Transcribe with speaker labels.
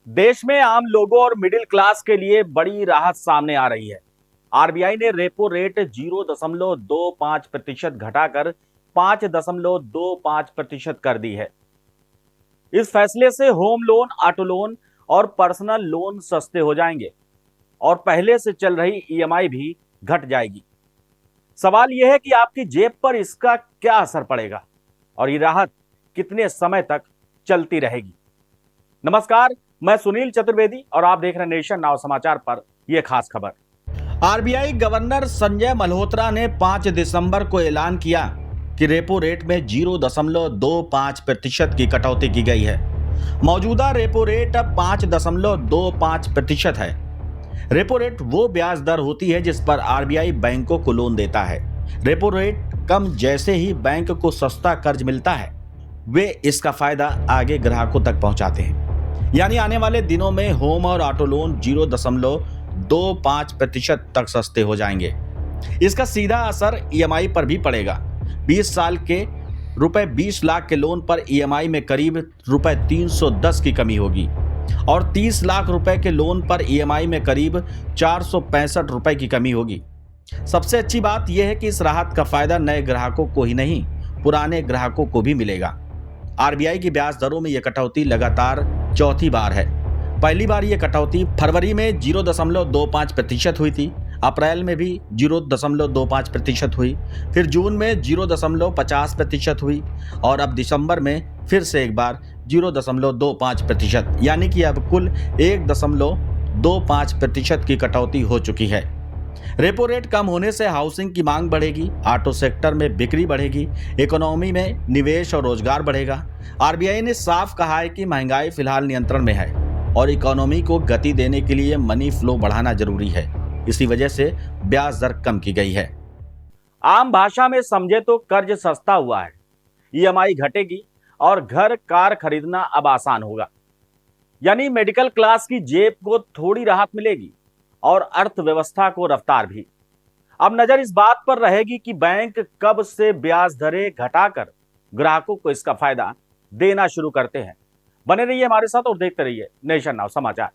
Speaker 1: देश में आम लोगों और मिडिल क्लास के लिए बड़ी राहत सामने आ रही है। आरबीआई ने रेपो रेट 0.25% घटाकर 5.25% कर दी है। इस फैसले से होम लोन, ऑटो लोन और पर्सनल लोन सस्ते हो जाएंगे और पहले से चल रही ईएमआई भी घट जाएगी। सवाल यह है कि आपकी जेब पर इसका क्या असर पड़ेगा और ये राहत कितने समय तक चलती रहेगी। नमस्कार, मैं सुनील चतुर्वेदी और आप देख रहे हैं नेशन नाउ समाचार पर यह खास खबर। आरबीआई गवर्नर संजय मल्होत्रा ने 5 दिसंबर को ऐलान किया कि रेपो रेट में 0.25% की कटौती की गई है। मौजूदा रेपो रेट अब 5.25% है। रेपो रेट वो ब्याज दर होती है जिस पर आरबीआई बैंकों को लोन देता है। रेपो रेट कम जैसे ही बैंक को सस्ता कर्ज मिलता है, वे इसका फायदा आगे ग्राहकों तक पहुंचाते हैं। यानी आने वाले दिनों में होम और ऑटो लोन 0.25% तक सस्ते हो जाएंगे। इसका सीधा असर ईएमआई पर भी पड़ेगा। 20 साल के रुपए 20 लाख के लोन पर ईएमआई में करीब रुपए 310 की कमी होगी और 30 लाख रुपए के लोन पर ईएमआई में करीब 465 रुपए की कमी होगी। सबसे अच्छी बात यह है कि इस राहत का फायदा नए ग्राहकों को ही नहीं, पुराने ग्राहकों को भी मिलेगा। आरबीआई की ब्याज दरों में यह कटौती लगातार चौथी बार है। पहली बार यह कटौती फरवरी में 0.25% हुई थी, अप्रैल में भी 0.25% हुई, फिर जून में 0.50% हुई और अब दिसंबर में फिर से एक बार 0.25%, यानी कि अब कुल 1.25% की कटौती हो चुकी है। रेपो रेट कम होने से हाउसिंग की मांग बढ़ेगी, ऑटो सेक्टर में बिक्री बढ़ेगी, इकोनॉमी में निवेश और रोजगार बढ़ेगा। आरबीआई ने साफ कहा है कि महंगाई फिलहाल नियंत्रण में है और इकोनॉमी को गति देने के लिए मनी फ्लो बढ़ाना जरूरी है। इसी वजह से ब्याज दर कम की गई है। आम भाषा में समझे तो कर्ज सस्ता हुआ है, ईएमआई घटेगी और घर कार खरीदना अब आसान होगा। यानी मेडिकल क्लास की जेब को थोड़ी राहत मिलेगी और अर्थव्यवस्था को रफ्तार भी। अब नजर इस बात पर रहेगी कि बैंक कब से ब्याज दरें घटाकर ग्राहकों को इसका फायदा देना शुरू करते हैं। बने रहिए हमारे साथ और देखते रहिए नेशन नाउ समाचार।